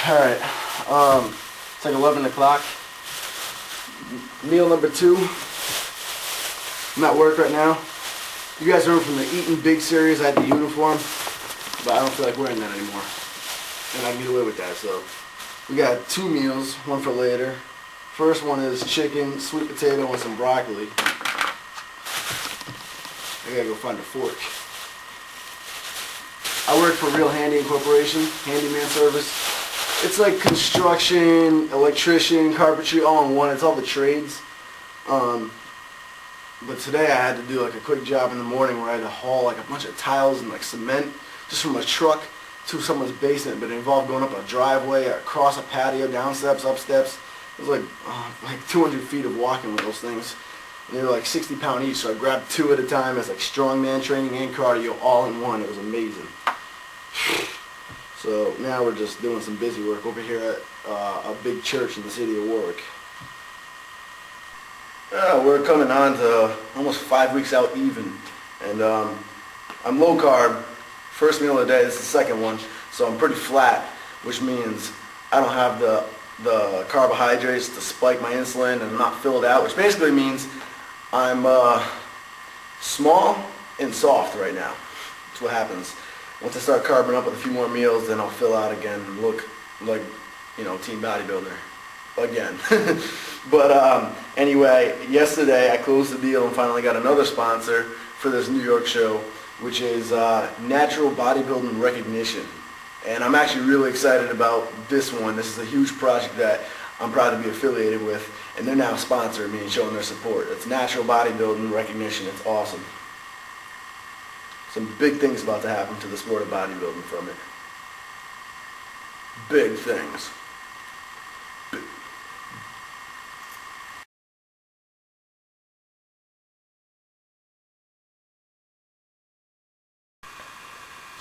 Alright, it's like 11 o'clock. Meal number 2. I'm at work right now. You guys remember from the Eating Big series, I had the uniform, but I don't feel like wearing that anymore. And I can get away with that, so. We got 2 meals, one for later. First one is chicken, sweet potato, and some broccoli. I gotta go find a fork. I work for Real Handy Incorporation, handyman service. It's like construction, electrician, carpentry, all in one. It's all the trades. But today I had to do like a quick job in the morning where I had to haul like a bunch of tiles and like cement just from a truck to someone's basement. But it involved going up a driveway, across a patio, down steps, up steps. It was like 200 feet of walking with those things. And they were like 60-pound each, so I grabbed 2 at a time as like strongman training and cardio all in one. It was amazing. So now we're just doing some busy work over here at a big church in the city of Warwick. We're coming on to almost 5 weeks out even. And I'm low carb, first meal of the day, this is the second one. So I'm pretty flat, which means I don't have the carbohydrates to spike my insulin, and I'm not filled out, which basically means I'm small and soft right now. That's what happens. Once I start carbing up with a few more meals, then I'll fill out again and look like, you know, team bodybuilder again. But anyway, yesterday I closed the deal and finally got another sponsor for this New York show, which is Natural Bodybuilding Recognition. And I'm actually really excited about this one. This is a huge project that I'm proud to be affiliated with, and they're now sponsoring me and showing their support. It's Natural Bodybuilding Recognition. It's awesome. Some big things about to happen to the sport of bodybuilding from it. Big things.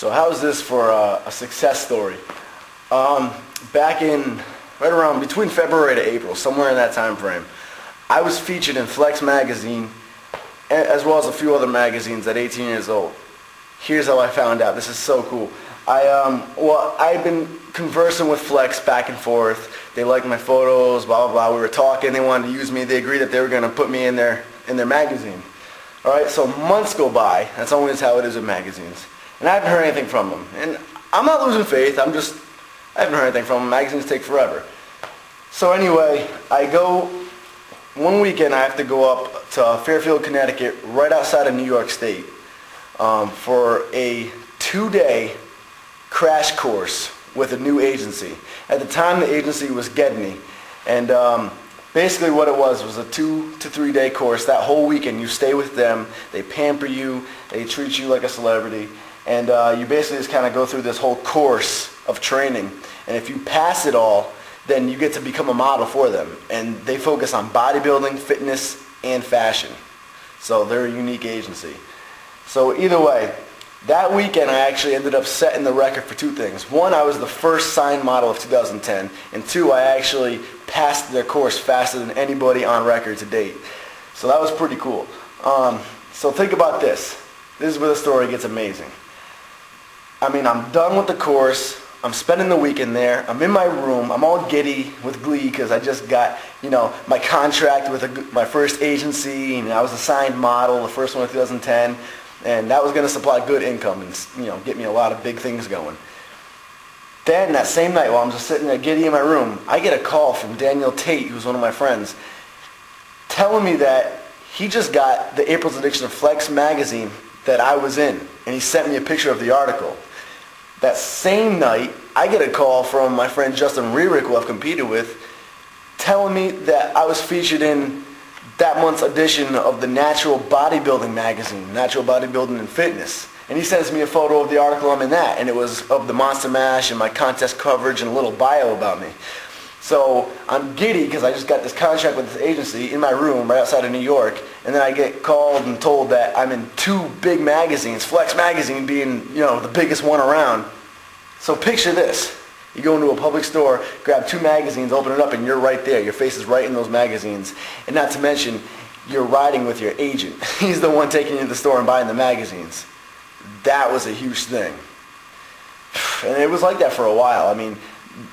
So how's this for a success story? Back in, right around between February to April, somewhere in that time frame, I was featured in Flex magazine, as well as a few other magazines at 18 years old. Here's how I found out. This is so cool. I've been conversing with Flex back and forth. They liked my photos, blah, blah, blah. We were talking. They wanted to use me. They agreed that they were going to put me in their magazine. All right, so months go by. That's always how it is with magazines. And I haven't heard anything from them. And I'm not losing faith. I haven't heard anything from them. Magazines take forever. So anyway, I go, one weekend I have to go up to Fairfield, Connecticut, right outside of New York State, for a 2-day crash course with a new agency. At the time, the agency was Gedney. And basically what it was a 2 to 3 day course. That whole weekend you stay with them, they pamper you, they treat you like a celebrity, and you basically just kind of go through this whole course of training. And if you pass it all, then you get to become a model for them. And they focus on bodybuilding, fitness, and fashion. So they're a unique agency. So either way, that weekend I actually ended up setting the record for 2 things. One, I was the first signed model of 2010. And 2, I actually passed their course faster than anybody on record to date. So that was pretty cool. So think about this. This is where the story gets amazing. I mean, I'm done with the course. I'm spending the weekend there. I'm in my room. I'm all giddy with glee because I just got, my contract with my first agency, and I was a signed model, the first one in 2010, and that was going to supply good income and, get me a lot of big things going. Then that same night, while I'm just sitting there giddy in my room, I get a call from Daniel Tate, who's one of my friends, telling me that he just got the April's edition of Flex magazine that I was in, and he sent me a picture of the article. That same night, I get a call from my friend Justin Rearick, who I've competed with, telling me that I was featured in that month's edition of the Natural Bodybuilding magazine, Natural Bodybuilding and Fitness. And he sends me a photo of the article I'm in that, and it was of the Monster Mash and my contest coverage and a little bio about me. So I'm giddy because I just got this contract with this agency in my room right outside of New York, and then I get called and told that I'm in 2 big magazines, Flex magazine being, the biggest one around. So picture this. You go into a public store, grab 2 magazines, open it up, and you're right there. Your face is right in those magazines. And not to mention, you're riding with your agent. He's the one taking you to the store and buying the magazines. That was a huge thing. And it was like that for a while. I mean,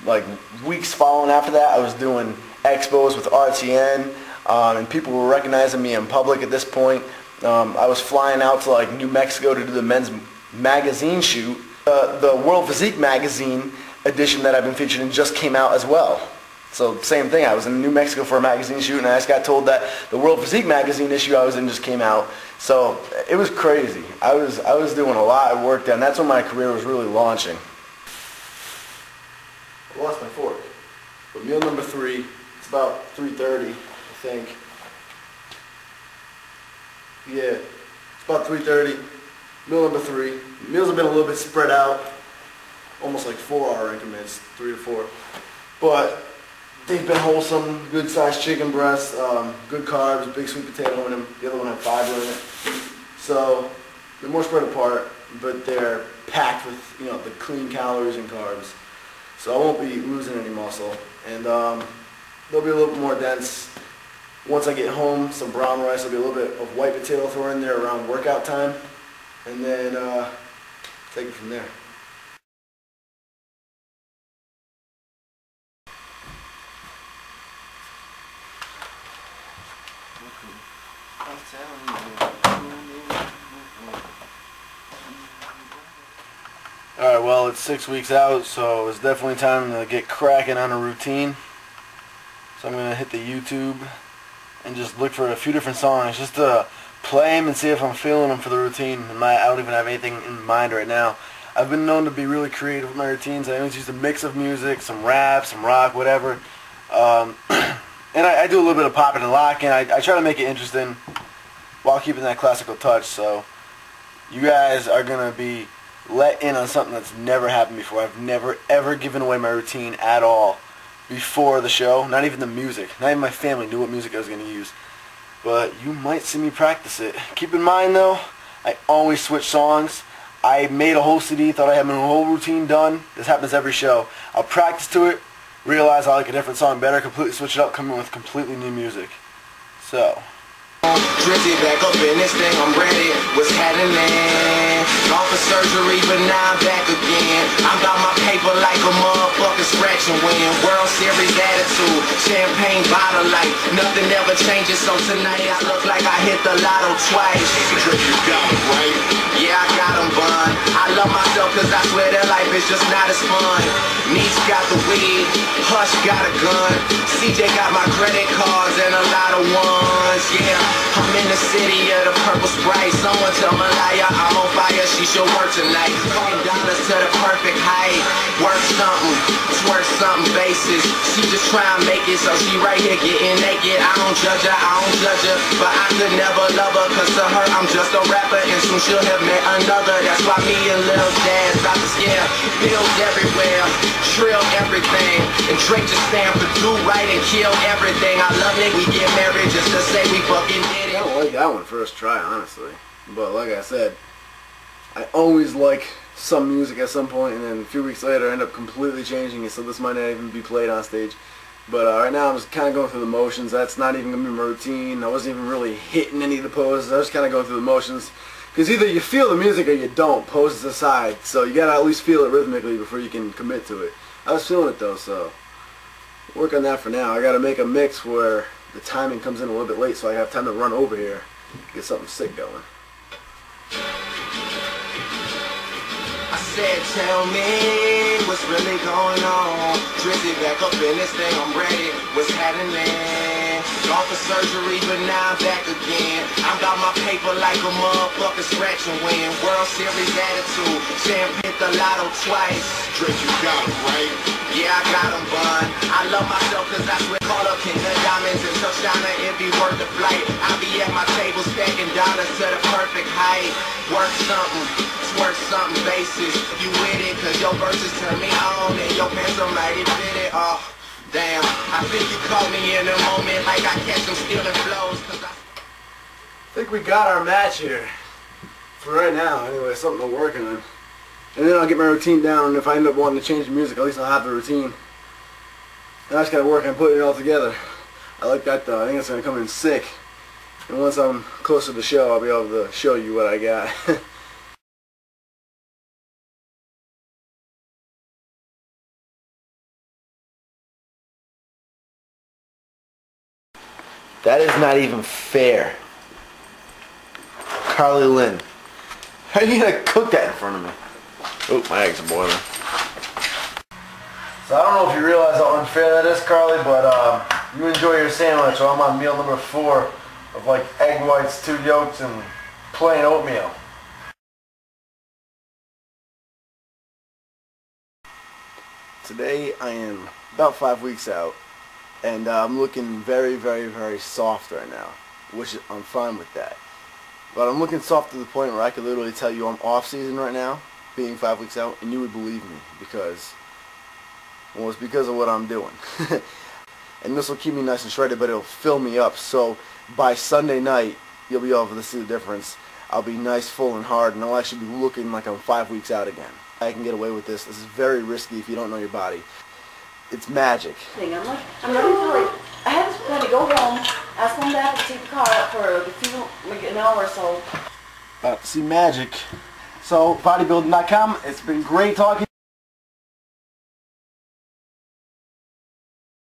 like weeks following after that, I was doing expos with RTN, and people were recognizing me in public at this point. I was flying out to like New Mexico to do the men's magazine shoot. The World Physique magazine edition that I've been featured in just came out as well. So same thing, I was in New Mexico for a magazine shoot, and I just got told that the World Physique magazine issue I was in just came out. So it was crazy. I was doing a lot of work then. That's when my career was really launching. I lost my fork. But meal number 3, it's about 3:30, I think. Yeah, it's about 3:30. Meal number 3. Meals have been a little bit spread out, almost like 4-hour increments, 3 to 4. But they've been wholesome, good-sized chicken breasts, good carbs, big sweet potato in them. The other one had fiber in it. So they're more spread apart, but they're packed with, the clean calories and carbs. So I won't be losing any muscle, and they'll be a little bit more dense. Once I get home, some brown rice, there'll be a little bit of white potato thrown in there around workout time, and then take it from there. Alright, well, it's 6 weeks out, so it's definitely time to get cracking on a routine. So I'm going to hit the YouTube and just look for a few different songs just to play them and see if I'm feeling them for the routine. I don't even have anything in mind right now. I've been known to be really creative with my routines. I always use a mix of music, some rap, some rock, whatever. And I do a little bit of popping and locking. I try to make it interesting while keeping that classical touch. So you guys are going to be let in on something that's never happened before. I've never ever given away my routine at all before the show. Not even the music. Not even my family knew what music I was going to use. But you might see me practice it. Keep in mind though, I always switch songs. I made a whole CD, thought I had my whole routine done. This happens every show. I'll practice to it, realize I like a different song better, completely switch it up, come in with completely new music. So. Drizzy back up in this thing, I'm ready. What's happening? Gone for surgery, but now I'm back again. I'm got my paper like a motherfucker scratch and win. World Series attitude, champagne bottle like nothing ever changes. So tonight I look like I hit the lotto twice. You got it, right? Yeah, I got them, bun. I love myself cause I swear that life is just not as fun. Niche got the weed, Hush got a gun. CJ got my credit cards and a lot of ones, yeah. I'm in the city of the purple Sprite. Someone tell Malaya I'm on fire, she should work tonight. $10 to the perfect height. Work something, twerk something basis. She just try and make it, so she right here getting naked. I don't judge her, but I could never love her. Cause to her I'm just a rapper and soon she'll have met another. That's why me and Lil Daz about to scare. Bills everywhere, trill everything. And Drake just stand for do right and kill everything. I love it, we get married just to say we fucking did it. I don't like that one first try, honestly. But like I said, I always like some music at some point, and then a few weeks later I end up completely changing it, so this might not even be played on stage. But right now I'm just kind of going through the motions. That's not even going to be my routine. I wasn't even really hitting any of the poses. I was kind of going through the motions. Because either you feel the music or you don't, poses aside. So you got to at least feel it rhythmically before you can commit to it. I was feeling it though, so work on that for now. I got to make a mix where the timing comes in a little bit late so I have time to run over here, get something sick going. I said, tell me what's really going on. Drizzy back up in this thing, I'm ready. What's happening? Gone for surgery, but now I'm back again. I got my paper like a motherfucker scratch and win. World Series attitude, champagne hit the lotto twice. Drake, you got it, right? Yeah, I got them, bun. I love myself cause I swear call up king of diamonds and Shoshana, it be worth the flight. I be at my table stacking dollars to the perfect height. Work something, twerk something basis. You with it cause your verses turn me on and your pants are mighty fitted. Oh, damn, I think you caught me in a moment like I catch them stealing flows cause I think we got our match here. For right now, anyway, something I'm working on. And then I'll get my routine down, and if I end up wanting to change the music, at least I'll have the routine. And I just gotta work on putting it all together. I like that though. I think it's gonna come in sick. And once I'm closer to the show, I'll be able to show you what I got. That is not even fair. Carly Lynn. How are you gonna cook that in front of me? Oh, my eggs are boiling. So I don't know if you realize how unfair that is, Carly, but you enjoy your sandwich, so I'm on meal number 4 of like egg whites, 2 yolks, and plain oatmeal. Today I am about 5 weeks out, and I'm looking very, very, very soft right now, which I'm fine with that. But I'm looking soft to the point where I could literally tell you I'm off season right now, being 5 weeks out, and you would believe me because, well, it's because of what I'm doing. And this will keep me nice and shredded, but it'll fill me up. So by Sunday night, you'll be able to see the difference. I'll be nice, full, and hard, and I'll actually be looking like I'm 5 weeks out again. I can get away with this. This is very risky if you don't know your body. It's magic. I'm ready to like, I had to kind of go home, ask them to have to take the car out for like an hour or so. See magic. So, bodybuilding.com, it's been great talking